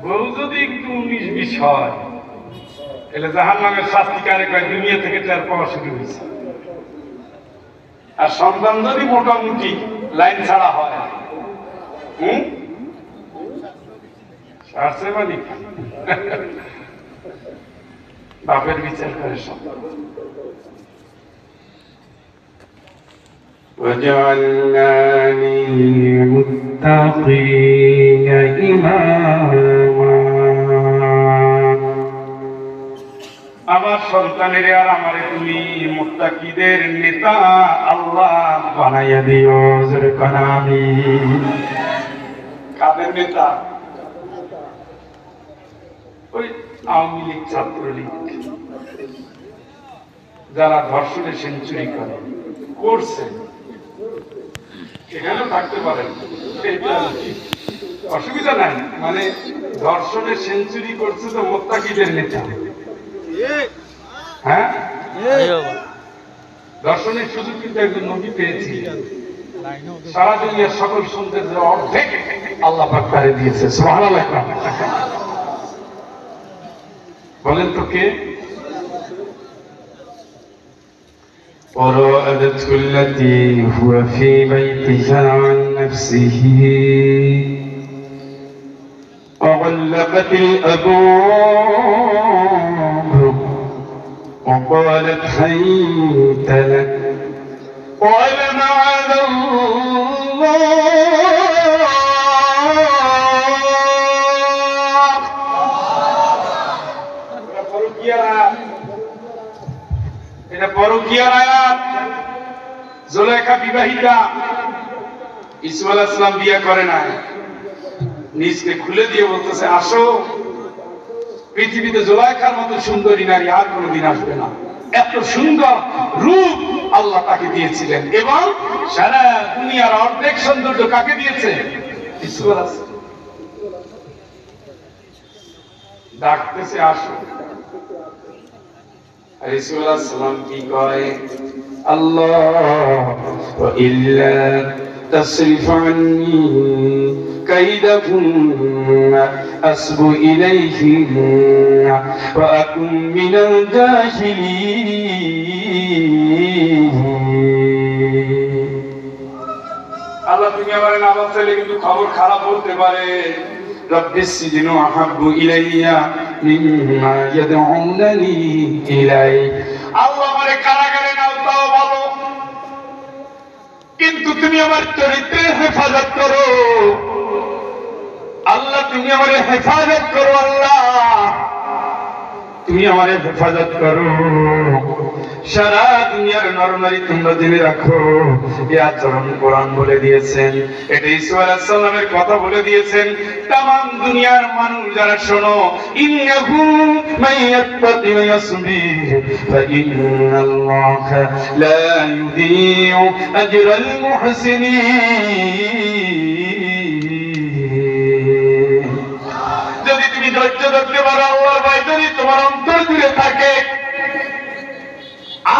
বউ যদি একটু 19-20 হয় তাহলে জাহান্নামের শাস্তি কারে কয় দুনিয়া থেকে তার পাওয়া শুরু হয়েছে। আর সন্তান যদি মোটামুটি লাইন ছাড়া হয় সারছে মালিক বাপের বিচার করে সন্তান। وجعلنا للمتقين إماما আমার সন্তানের আর আমারে তুমি মুত্তাকিদের নেতা আল্লাহ বানাইয়া দিও। জোরে কোন আমিন। কাদের নেতা? ওই আওয়ামী লীগ, ছাত্রলীগ, যারা ধর্ষণে সেঞ্চুরি করছে এখানে থাকতে পারেন, অসুবিধা নাই। মানে ধর্ষণে সেঞ্চুরি করছে তো মুত্তাকিদের নেতা। হ্যাঁ, দর্শনের সুযোগ কিন্তু একজন নবী পেয়েছি। সারা দুনিয়ার সকল সৌন্দর্যের অর্ধেক আল্লাহ পাক তারে দিয়েছে। সুবহানাল্লাহ। বলেন তো কে? وراودته التي هو في بيتها عن نفسه وغلقت الأبواب وقالت هيت لك قال معاذ এটা পরকীয়ার আয়াত। জুলাইখা বিবাহিতা, ইসু আলাইহিস সালাম বিয়ে করে নাই, নিজকে খুলে দিয়ে বলতেছে আসো, পৃথিবীতে জুলাইখার মতো সুন্দরী নারী আর কোনোদিন আসবে না। এত সুন্দর রূপ আল্লাহ তাকে দিয়েছিলেন এবং সারা দুনিয়ার অর্ধেক সৌন্দর্য কাকে দিয়েছে? ইসু আলাইহিস সালাম। ডাকতেছে আসো, ইসু আলাইহিস সালাম কি কয়? আল্লাহ ওয়া ইল্লা তাসরিফ আন্নী কাইদাহুন্না আসবু ইলাইহিন্না ওয়া আকুন মিনাল জাহিলিন। আল্লাহ তুমি আমার নামাজ চাইলে কিন্তু খবর খারাপ হতে পারে। রব্বিস সিজনু আহাব্বু ইলাইয়া মিম্মা ইয়াদউনানি ইলাই। আল্লাহ আমারে কারাগারে নাও তাও ভালো, কিন্তু তুমি আমার চরিত্রের হেফাজত করো। আল্লাহ তুমি আমারে হেফাজত করো, আল্লাহ তুমি আমারে হেফাজত করো। সারা দুনিয়ার নরনারী তোমরা জেনে রাখো, এই আচরণ কোরআন বলে দিয়েছেন, এটা ঈসা আলাইহিস সালামের কথা বলে দিয়েছেন। তামাম দুনিয়ার মানুষ যারা শোনো, ইন্নাহু মাইয়াত্তাকি ওয়া ইয়াসবির ফাইন্নাল্লাহা লা ইউযীউ আজরাল মুহসিনিন। যদি তুমি ধৈর্য ধরতে পারো, আল্লাহর ভয় যদি তোমার অন্তর জুড়ে থাকে,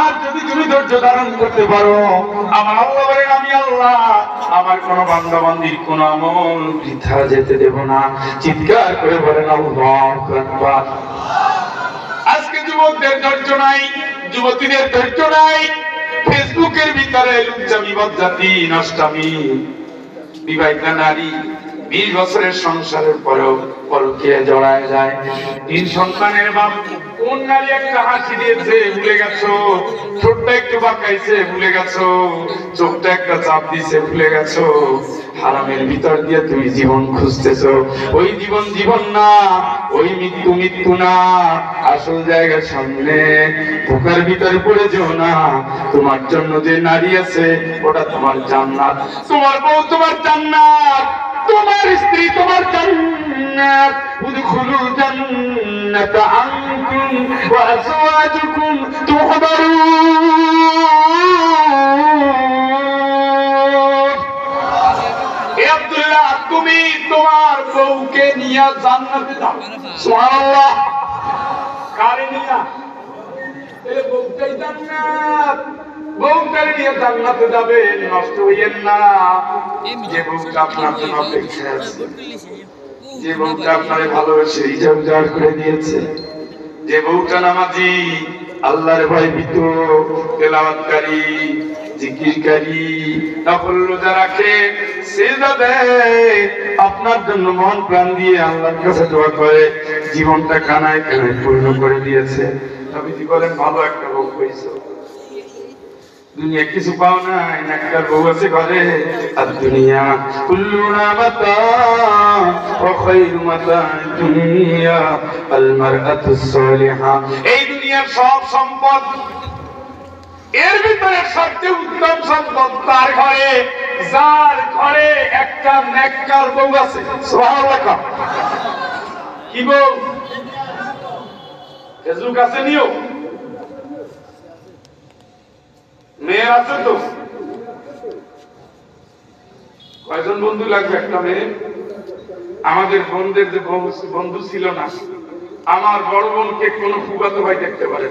আর যদি তুমি ধৈর্য ধারণ করতে পারো, আমার আল্লাহ বলেন আমি আল্লাহ আমার কোন বান্দা বান্দির কোন আমল বৃথা যেতে দেব না। চিৎকার করে বলেন আল্লাহু আকবার। আজকে যুবকদের ধৈর্য নাই, যুবতীদের ধৈর্য নাই। ফেসবুকের ভিতরে লুচ্চামি, বজ্জাতি, নষ্টামি। বিবাহিতা নারী 20 বছরের সংসারের পরেও পরকীয়ায় জড়ায় যায়। 3 সন্তানের বাপ, কোন নারী একটা হাসি দিয়েছে ভুলে গেছো, ঠোঁটটা একটু বাঁকাইছে ভুলে গেছো, চোখটা একটা চাপ দিয়েছে ভুলে গেছো। হারামের ভিতর দিয়ে তুমি জীবন খুঁজতেছো। ওই জীবন জীবন না, ওই মৃত্যু মৃত্যু না, আসল জায়গার সামনে। বুকের ভিতরে পড়ে যেও না। তোমার জন্য যে নারী আছে ওটা তোমার জান্নাত, তোমার বউ তোমার জান্নাত, তোমার স্ত্রী তোমার জান্নাত। উদখুলুল জান্নাতা আনতুম ওয়া আজওয়াজুকুম তুহবারুন। এ আব্দুল্লাহ, তুমি তোমার বউকে নিয়ে জান্নাতে যাও। সুবহানাল্লাহ। কারে নিয়া? এই বউটাই জান্নাত। বউটারে নিয়ে জান্নাতে যাবেন, নষ্ট হইয়েন না। যে বউটা আপনার জন্য অপেক্ষা আছে, যে বউটা আপনারে ভালোবেসে ইজাব উজাড় করে দিয়েছে, যে বউটা নামাজি, আল্লাহর ভয় ভীত, তেলাওয়াতকারী, জিকিরকারী, নফল রোজা রাখে, সিজদা দেয়, আপনার জন্য মন প্রাণ দিয়ে আল্লাহর কাছে দোয়া করে, জীবনটা কানায় কানায় পূর্ণ করে দিয়েছে। নবীজি বলেন ভালো একটা বউ পেয়েছো, দুনিয়া কিছু পাও নাই, একটা বউ আছে ঘরে। আর দুনিয়া কুল্লুনা মাতা ওয়া খায়রু মাতা দুনিয়া আল মারআতু সালিহা। এই দুনিয়ার সব সম্পদ, এর ভিতরে সবচেয়ে উত্তম সম্পদ তার ঘরে, যার ঘরে একটা নেককার বউ আছে। সুবহানাল্লাহ। কি বউ? ফেসবুক আছে নিও, মেয়ে আছে তো? কয়জন বন্ধু লাগবে একটা মেয়ে? আমাদের বোনদের যে বন্ধু ছিল না, আমার বড় বোনকে কোন ফুফাতো ভাই দেখতে পারে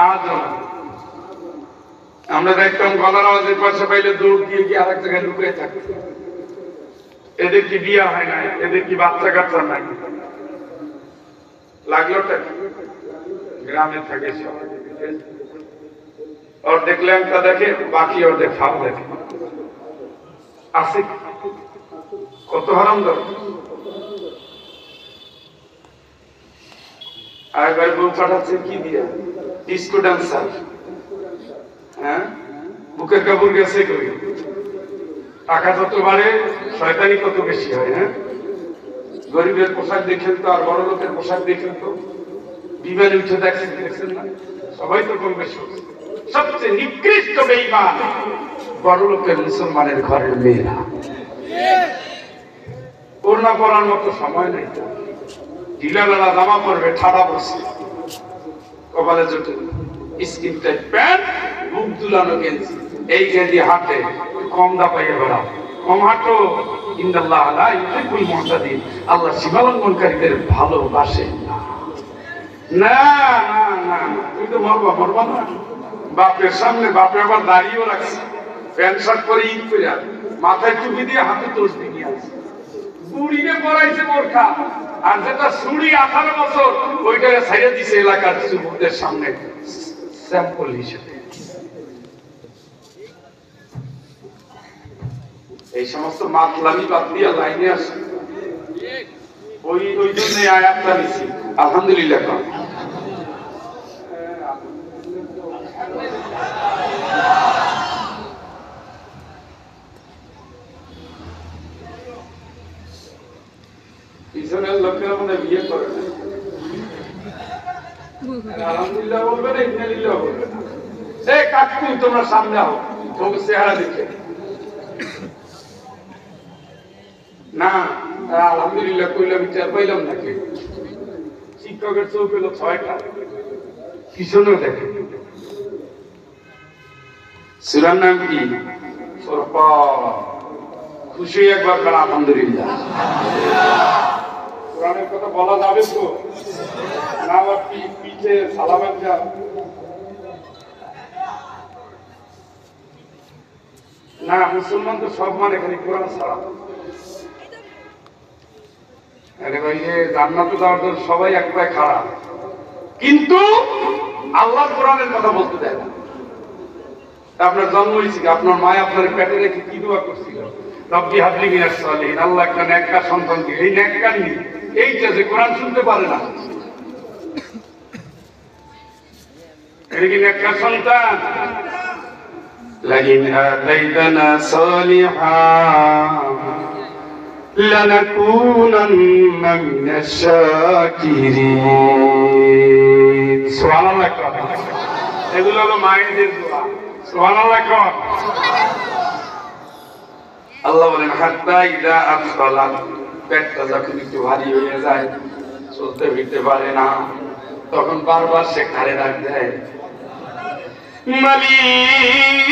আজও না। আমরা দেখতাম গলার আওয়াজের পাশে পাইলে দৌড় দিয়ে গিয়ে আরেক জায়গায় লুকিয়ে থাকতো। এদের কি বিয়া হয় না? এদের কি বাচ্চা কাচ্চা নাই? লাগলোটা গ্রামে থাকে সব, অর্ধেক ল্যাংটা দেখে, বাকি অর্ধেক ফাল দেখে। আছে কত হারাম দর। আরেকবার বউ পাঠাচ্ছে কি দিয়ে? Disco dancer. হ্যাঁ, বুকের কাপড় গেছে কই? টাকা যত বাড়ে শয়তানি তত বেশি হয়। হ্যাঁ, গরিবের পোশাক দেখেন তো, আর বড় লোকের পোশাক দেখেন তো, বিমানে উঠে দেখছেন না? সবাই তো কম বেশি। সবচেয়ে নিকৃষ্ট বেঈমান বড় লোকের মুসলমানের ঘরের মেয়েরা। ওড়না পরার মতো সময় নেই, ঢিলাঢালা জামা পরবে, ঠাডা বসে, কপালে জুটে, স্কিন টাইট প্যান্ট, বুক দুলানো গেঞ্জি, এই গেঞ্জি হাঁটে, কম দাপাইয়ে বেড়াও, কম হাঁটো। ইন্নাল্লাহ লা ইউহিব্বুল মুহতাদিন, আল্লাহ সীমালঙ্ঘনকারীদের ভালোবাসে না। না না না, তুই তো মরবা না। বাপের সামনে, বাপে আবার দাঁড়িয়েও রাখছে, প্যান্ট শার্ট পরে, ঈদ করে, মাথায় টুপি দিয়ে হাতে তসবিহ নিয়ে আসছে, বুড়িকে পড়াইছে বোরখা, আর যেটা ছুরি 18 বছর ওইটাকে ছাইড়ে দিছে এলাকার যুবকদের সামনে স্যাম্পল হিসেবে। এই সমস্ত মাতলামি বাদ দিয়ে লাইনে আসে। ওই জন্য আয়াতটা নিছি, আলহামদুলিল্লাহ। পিছনের লোকেরা মনে বিয়ে করে না, আলহামদুলিল্লাহ বলবে না, ইন্নালিল্লাহ বলবে না। এই কাকু তোমরা সামনে আও, তোমার চেহারা দেখে না আলহামদুলিল্লাহ কইলাম, বিচার পাইলাম নাকি? শিক্ষকের চোখ হলো 6টা, পিছনেও দেখে। সূরার নাম কি? খুশি একবার কার আলহামদুলিল্লাহ। কোরআনের কথা বলা যাবে তো না? আবার পিছে সালামের যা না, মুসলমান তো সব মানে খালি কোরআন ছাড়া। জান্নাতে যাওয়ার জন্য সবাই এক পায়ে খাড়া, কিন্তু আল্লাহ কোরআনের কথা বলতে দেয় না। আপনার জন্ম হয়েছে, আপনার মায় আপনার পেটে রেখে কি দোয়া করছিল? রব্বি হাবলি মিনাস সালিহিন, আল্লাহ একটা নেককার সন্তান দিয়ে। এই নেককার নি এইটা যে কোরআন শুনতে পারে না, এটা কি নেককার সন্তান? লাইন আতাইতানা সালিহা লানাকুনান্না মিনাশ শাকিরিন। সুবহানাল্লাহ। এগুলো হলো মায়েদের দোয়া। সুবহানাল্লাহ। আল্লাহ বলেন হাত্তা ইযা আফসালা, পেটটা যখন একটু ভারী হয়ে যায়, চলতে ফিরতে পারে না, তখন বারবার সে কারে ডাক দেয়, মালিক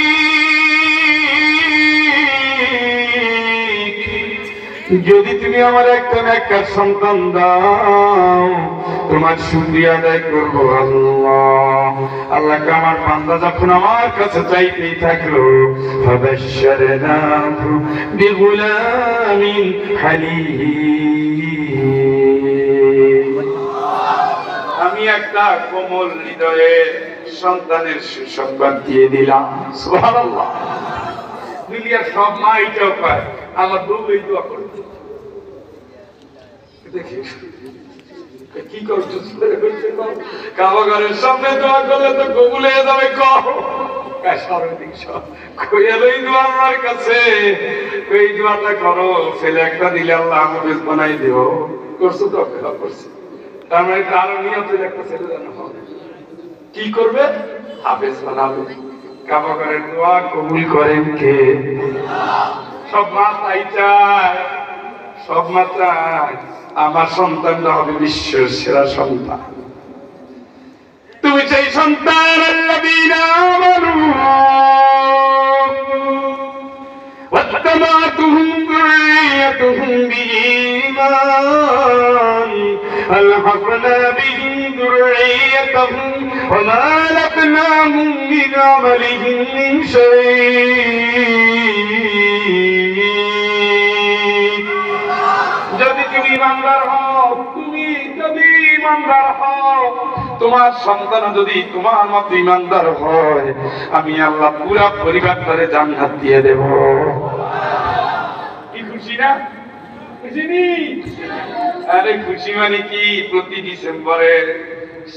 যদি তুমি আমার একটা নেককার সন্তান দাও, তোমার শুকরিয়া আদায় করবো আল্লাহ। আল্লাহকে আমার বান্দা যখন আমার কাছে চাইতেই থাকলো, ফাবাশশারনাহু বিগুলামিন হালিম, একটা কোমল হৃদয়ে সন্তানের সুসংবাদ দিয়ে দিলাম। সুবহানাল্লাহ। দুনিয়ার সব মা এটাও পায়, আমার বউ এই দোয়া করে। কি করছো? কাবাগারের সামনে দোয়া করলে তো কবুল হয়ে যাবে। আমার কাছে এই দোয়াটা করো, ছেলে একটা দিলে আল্লাহ হাফেজ বানাই দেব। করছো তো? করছি। তার মানে আরো নিয়ত একটা ছেলে জানা হবে, কি করবে? হাফেজ বানাবে। কাবাগারের দোয়া কবুল করেন কে? সব মা তাই চায়, সব মা চায় আমার সন্তানটা হবে বিশ্বের সেরা সন্তান। তুমি সেই সন্তান আল্লাযীনা আমানু ওয়াত্তাবাতুহুম যুররিয়াতুহুম বিঈমান আলহাকনা বিহিম যুররিয়াতুহুম ওয়া মা লাকনাহুম মিন আমালিহিম মিন শাই'। যদি তুমি ইমানদার হও, তুমি যদি ইমানদার হও, তোমার সন্তান যদি তোমার মতো ইমানদার হয়, আমি আল্লাহ পুরা পরিবারটারে জান্নাত দিয়ে দেব। কি খুশি না? খুশি নি? আরে খুশি মানে কি, প্রতি ডিসেম্বরের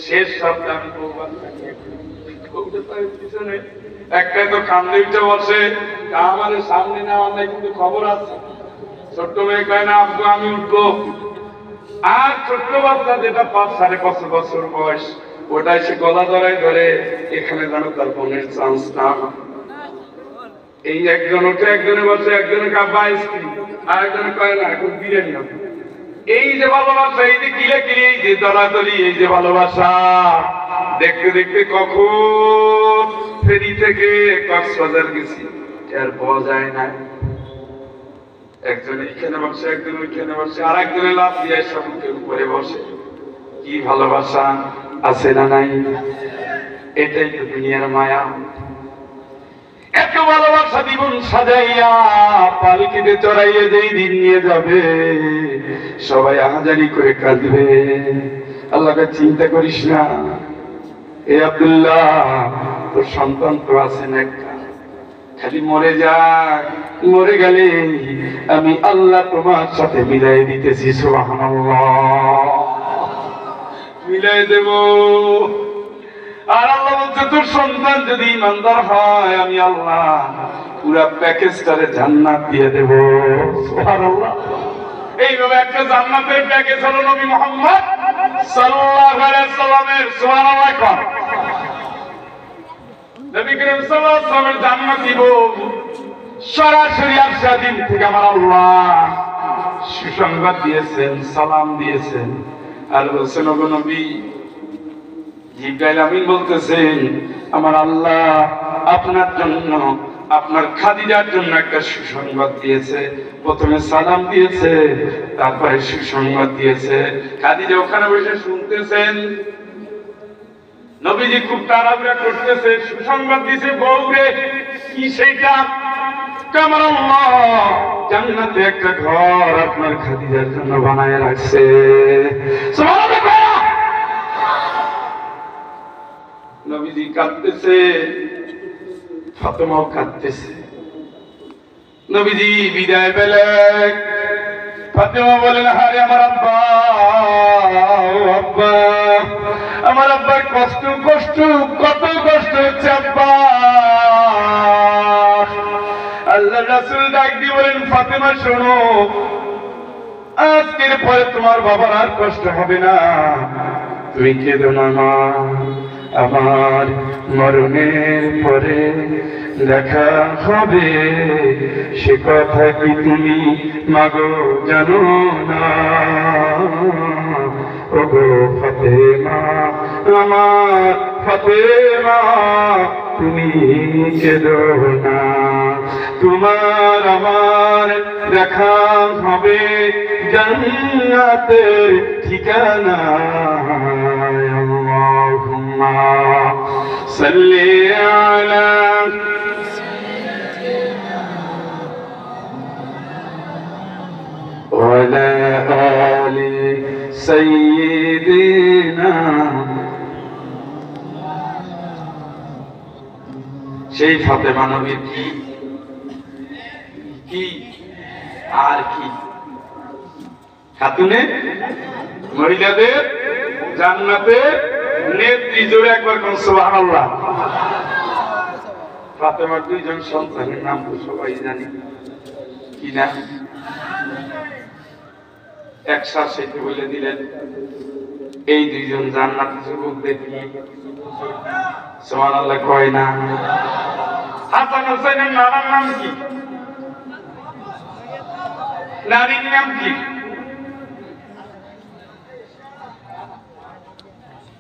শেষ সপ্তাহে আমি পিছনে একটাই তো কান্দে উঠে বসে, আমার সামনে নেওয়ার নাই, কিন্তু খবর আছে। ছোট্ট মেয়ে কয় না আব্বু আমি উঠবো। আর ছোট্ট বাচ্চা যেটা 5-5.5 বছর বয়স, ওটা এসে গলা ধরায় ধরে, এখানে যেন তার বোনের চান্স না। এই একজন ওঠে, একজনে বসে, একজনে কাব্বা আইসক্রিম, আর একজনে কয় না এখন বিরিয়ানি হবে। এই যে ভালোবাসা, এই যে কিলে কিলে, এই যে দলাদলি, এই যে ভালোবাসা, দেখতে দেখতে কখন ফেরি থেকে কক্সবাজার গেছি আর পাওয়া যায় না। একজন এইখানে বসে, একজন ওইখানে বসে, আর একজনে লাভ দিয়ে সমুদ্রের উপরে বসে। কি ভালোবাসা আছে না নাই? এটাই তো দুনিয়ার মায়া। এত ভালোবাসা জীবন সাজাইয়া পালকিতে চড়াইয়া যেই দিন নিয়ে যাবে, সবাই আহাজারি করে কাঁদবে। আল্লাহকে চিন্তা করিস না। এ আব্দুল্লাহ, তোর সন্তান তো আছেন একটা, খালি মরে যাক, মরে গেলে আমি আল্লাহ তোমার সাথে মিলাই দিতেছি। সুবহানাল্লাহ, মিলাই দেব। আর আল্লাহ বলছে তোর সন্তান যদি ইমানদার হয়, আমি আল্লাহ পুরা প্যাকেজটারে জান্নাত দিয়ে দেব। সুবহানাল্লাহ। এইভাবে একটা জান্নাতের প্যাকেজ হলো নবী মুহাম্মদ সাল্লাল্লাহু আলাইহি সাল্লামের। সুবহানাল্লাহ। নবী করিম সাল্লাল্লাহু আলাইহি সাল্লামের জান্নাত দিব সরাসরি আরশাদিন থেকে আমার আল্লাহ সুসংবাদ দিয়েছেন, সালাম দিয়েছেন। আর বলছেন ওগো নবী, জিবরাইল আমিন বলতেছেন আমার আল্লাহ আপনার জন্য, আপনার খাদিজার জন্য একটা সুসংবাদ দিয়েছে। প্রথমে সালাম দিয়েছে, তারপরে সুসংবাদ দিয়েছে। খাদিজা ওখানে বসে শুনতেছেন, নবীজি খুব তাড়াহুড়া করতেছে, সুসংবাদ দিয়েছে বউরে। কি সেইটা? আমার আল্লাহ জান্নাতে একটা ঘর আপনার খাদিজার জন্য বানায় রাখছে। নবীজি কাঁদতেছে, ফাতেমাও কাঁদতেছে। নবীজি বিদায় পেলেন। ফাতেমা বলেন হারে আমার আব্বা, আব্বা আমার আব্বার কষ্ট, কষ্ট কত কষ্ট হচ্ছে আব্বা। আল্লাহ রাসূল ডাক দিয়ে বলেন ফাতেমা শোনো, আজকের পরে তোমার বাবার আর কষ্ট হবে না, তুমি কেঁদো না মা। আমার মরণের পরে দেখা হবে সে কথা কি তুমি মাগো জানো না? ওগো ফাতেমা, আমার ফাতেমা তুমি কেঁদো না, তোমার আমার দেখা হবে জান্নাতের ঠিকানা। আল্লাহুম্মা সাল্লি আলা ওয়ালা আলি সাইয়্যিদিনা সেই ফাতেমা নবীর কি আর কি খাতুনে মহিলাদের জান্নাতে নেত্রী। জোরে একবার কোন সুবহানাল্লাহ। ফাতেমার দুইজন সন্তানের নাম তো সবাই জানি, কি না? একসাথে সেটি বলে দিলেন, এই দুইজন জান্নাতি যুবক দেখি সুবহানাল্লাহ কয় না? হাসান হোসেনের নানার নাম কি? নারীর নাম কি?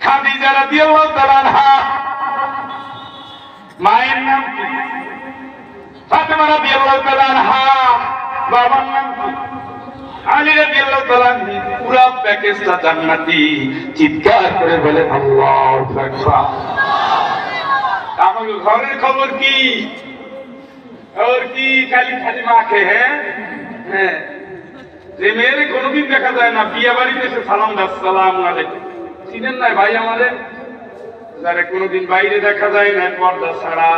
খাদিজা রাদিয়াল্লাহু তাআলা আনহা। মায়ের নাম কি? ফাতেমা রাদিয়াল্লাহু তাআলা আনহা। বাবার নাম কি? আলী রাদিয়াল্লাহু তাআলা আনহু। পুরো প্যাকেজটা জান্নাতি। চিৎকার করে বলে আল্লাহু আকবার। আমার ঘরের খবর কি? और কি খালি খালি মাখে? হ্যাঁ, যে মেয়ের কোনোদিন দেখা যায় না, বিয়ে বাড়িতে এসে সালাম দাও, আসসালামু আলাইকুম। চিনেন না ভাই আমাদের যারা কোনোদিন বাইরে দেখা যায় না, পর্দা ছাড়া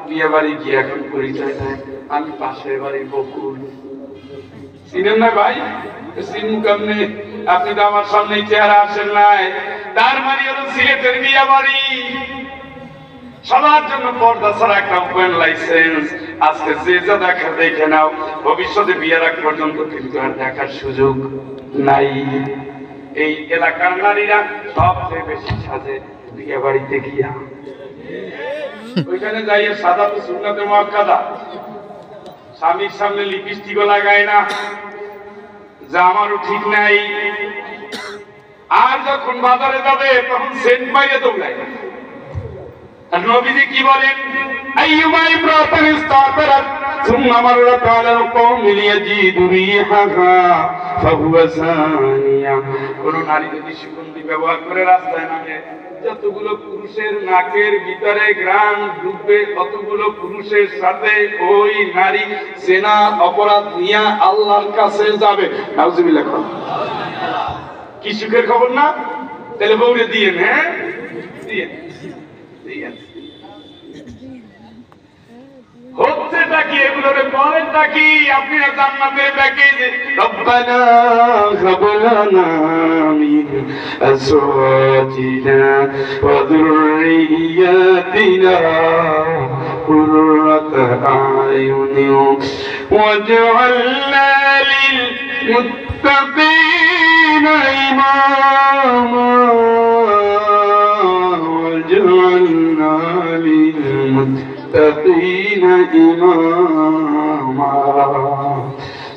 বিয়ে বাড়ি গিয়ে এখন পরিচয় দেয়, আমি পাশের বাড়ির বকুল। চিনেন না ভাই? চিনু কেমনে? আপনি তো আমার সামনে চেহারা আসেন নাই। তার মানে হলো সিলেটের বিয়ে বাড়ি। সবার জন্য পর্দা ছাড়া একটা ওপেন লাইসেন্স। আজকে যে যা দেখা দেখে নাও, ভবিষ্যতে বিয়ের আগ পর্যন্ত কিন্তু আর দেখার সুযোগ নাই। এই এলাকার নারীরা সবচেয়ে বেশি সাজে বিয়ে বাড়িতে গিয়া। ওইখানে যাইয়ে সাদা তো সুন্নাতে মুআক্কাদা। স্বামীর সামনে লিপস্টিকও লাগায় না, জামারও ঠিক নাই। আর যখন বাজারে যাবে তখন সেন্ট মাইরে দৌড়ায়। আর নবীজি কি বলেন? আইয়ুমা ইমরাতান ইস্তাতারাত সুম্মা মাররাত আলা কওমিন ইয়াজিদু রিহাহা ফাহুয়া সানিয়া। কোন নারী যদি সুগন্ধি ব্যবহার করে রাস্তায় নামে, যতগুলো পুরুষের নাকের ভিতরে ঘ্রাণ ঢুকবে, ততগুলো পুরুষের সাথে ওই নারী জেনা অপরাধ নিয়ে আল্লাহর কাছে যাবে। নাউজুবিল্লাহ। কি সুখের খবর না? তাহলে বউরে দিয়েন। হ্যাঁ, দিয়েন। হচ্ছেটা কি? এগুলোরে বলেনটা কি? আপনি জান্নাতের প্যাকেজ। রব্বানা হাব লানা মিন আজওয়াজিনা ওয়া যুররিয়াতিনা কুররাতা আয়ুনিন ওয়াজআলনা লিল মুত্তাকিনা ইমামা وجعلنا للمتقين إماما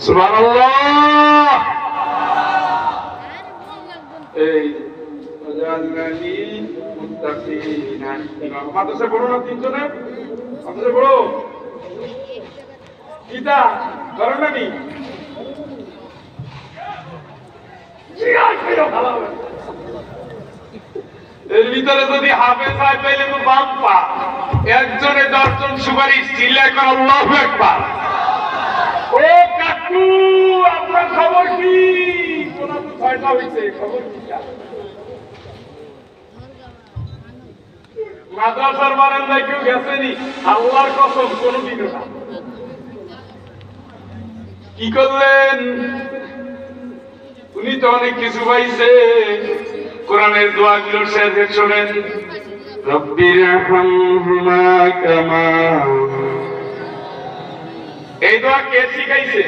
سبحان الله وجعلنا للمتقين إماما মাদ্রাসা পড়ো না তিনজনে? মাদ্রাসা পড়ো কিতা করো না নি? এর ভিতরে যদি হাফেজ হয় তাহলে তো বাপ পা। একজনে 10 জন সুপারিশ চিল্লায় করে আল্লাহু আকবার। ও কাকু, আপনার খবর কি? কোনা তো 6টা হইছে, খবর কি? মাদ্রাসার বারান্দায় কেউ গেছেনি? আল্লাহর কসম কোনোদিনও না। কি করলেন? উনি তো অনেক কিছু পাইছে। কোরআনের দোয়াগুলো শেষে শোনেন। রব্বিরহামহুমা কামা। এই দোয়া কে শিখাইছে?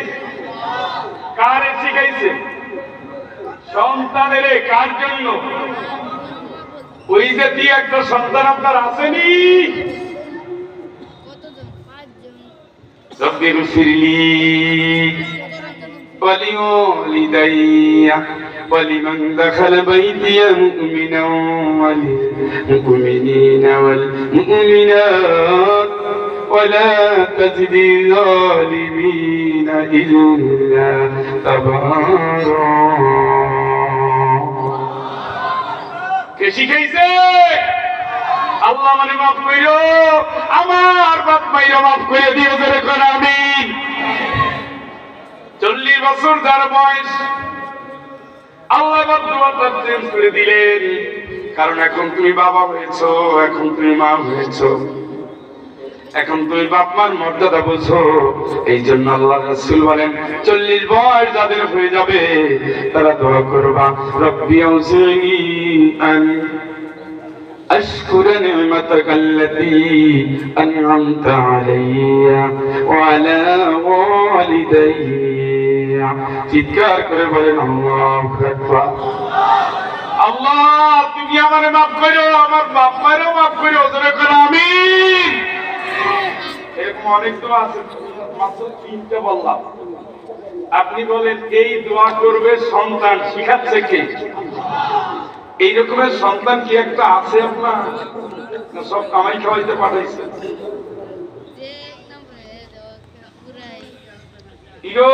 কারে শিখাইছে? সন্তানের। কার জন্য? ওই যে দিয়ে একটা সন্তান আপনার আসেনি? রব্বিরফিরলি ولوالدي ولمن دخل بيتي مؤمنا وللمؤمنين والمؤمنات ولا تزد الظالمين إلا تبارا। কে শিখাইছে? আল্লাহ মানে মাফ কইরো, আমার বাপ মাইরা মাফ করে দিও। জোরে কোন আমিন। 40 বছর যার বয়স, আল্লাহ বদুয়াটা চেঞ্জ করে দিলেন। কারণ এখন তুমি বাবা হয়েছো, এখন তুমি মা হয়েছো। এখন তুমি বাপ মার মর্যাদা বুঝো। এই জন্য আল্লাহ রাসূল বলেন 40 বয়স যাদের হয়ে যাবে তারা দোয়া করবা, রব্বি আউজিনি আন আশকুরা নি'মাতাকাল্লাতী আন'আমতা আলাইয়া ওয়া আলা ওয়ালিদাইয়া। চিৎকার করে বলেন আল্লাহু আকবার। আল্লাহ তুমি আমারে মাফ করো, আমার বাপ মায়েরও মাফ করো, জোরে করে আমিন। এরকম অনেক দোয়া আছে, মাত্র 3টা বললাম। আপনি বলেন এই দোয়া করবে সন্তান শিখাচ্ছে কে? এই রকমের সন্তান কি একটা আছে আপনার? সব কামাই খাওয়াইতে পাঠাইছে? ইগো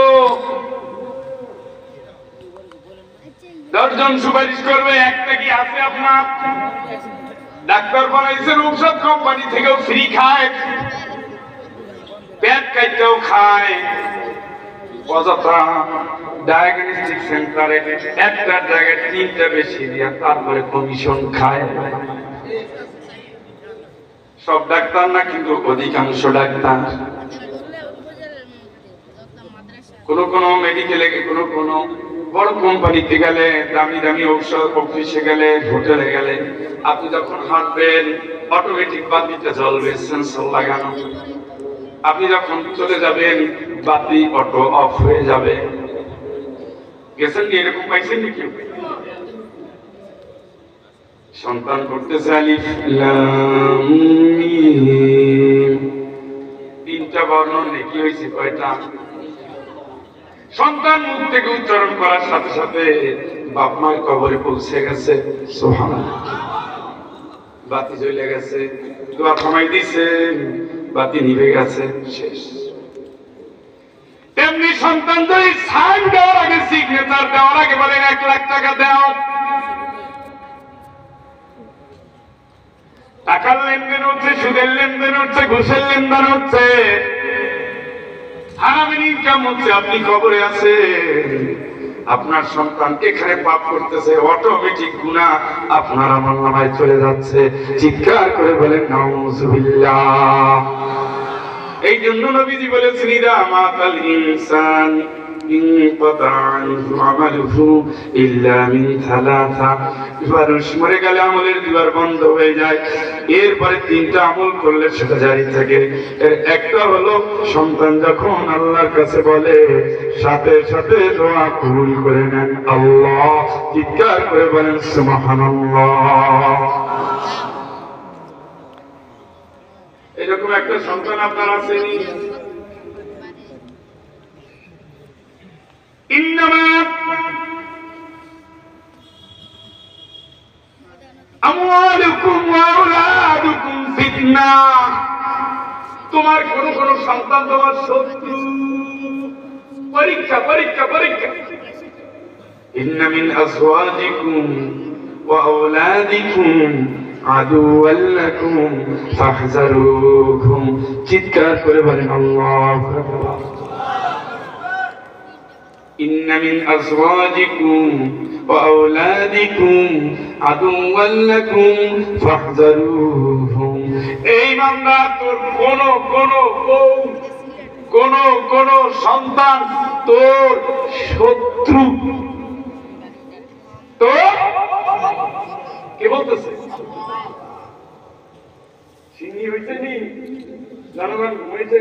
10 জন সুপারিশ করবে, একটা কি আছে আপনার? ডাক্তার বানাইছেন, ঔষধ কোম্পানি থেকেও ফ্রি খায়, পেট কাইটাও খায়, অযথা ডায়াগনস্টিক সেন্টারে একটা জায়গায় 3টা বেশি দিয়া তারপরে কমিশন খায়। সব ডাক্তার না, কিন্তু অধিকাংশ ডাক্তার। কোন মেডিকেলে, কোন বড় কোম্পানিতে গেলে, দামি দামি ঔষধ অফিসে গেলে, হোটেলে গেলে, আপনি যখন হাঁটবেন অটোমেটিক বাতিটা জ্বলবে, সেন্সর লাগানো। আপনি যখন চলে যাবেন বাতি অটো অফ হয়ে যাবে। গেছেন কি? এরকম পাইছেন নাকি? সন্তান করতেছে আলিফ লাম মিম, 3টা বর্ণ নেকি হয়েছে কয়টা? সন্তান মুখ থেকে উচ্চারণ করার সাথে সাথে বাপ মার কবরে পৌঁছে গেছে। সুবহানাল্লাহ। বাতি জ্বলে গেছে, দোয়া থামাই দিছে, বাতি নিভে গেছে, শেষ। তেমনি সন্তান যদি সাইন দেওয়ার আগে, সিগনেচার দেওয়ার আগে বলেন 1 লাখ টাকা দাও, টাকার লেনদেন হচ্ছে, সুদের লেনদেন হচ্ছে, ঘুষের লেনদেন হচ্ছে, হারামের ইনকাম হচ্ছে, আপনি কবরে আছেন, আপনার সন্তান এখানে পাপ করতেছে, অটোমেটিক গুনাহ আপনার আমলনামায় চলে যাচ্ছে। চিৎকার করে বলেন নাউযুবিল্লাহ। এই জন্য নবীজি বলেছেন ইদা মাতাল ইনসান ইনকাতা আনহু আমালুহু ইল্লা মিন সালাসা। মানুষ মরে গেলে আমলের দুয়ার বন্ধ হয়ে যায়, এরপরে 3টা আমল করলে সেটা জারি থাকে। এর একটা হলো সন্তান যখন আল্লাহর কাছে বলে সাথে সাথে দোয়া কবুল করে নেন আল্লাহ। চিৎকার করে বলেন সুবহানাল্লাহ। এরকম একটা সন্তান আপনার আছেনি? ইন্নামা আমওয়ালুকুম ওয়া আওলাদুকুম ফিতনা। তোমার কোন সন্তান তোমার শত্রু, পরীক্ষা পরীক্ষা পরীক্ষা। ইন্না মিন আজওয়াজিকুম ওয়া আওলাদিকুম আদুওয়াল লাকুম ফাহযারুহুম। চিৎকার করে বলেন আল্লাহু আকবার। ইন্না মিন আজওয়াজিকুম ওয়া আওলাদিকুম আদুওয়াল লাকুম ফাহযারুহুম। এই বান্দা, তোর কোন সন্তান তোর শত্রু। তো কে বলতেছে? সিঙ্গি হইছে নি? জনগণ হয়েছে?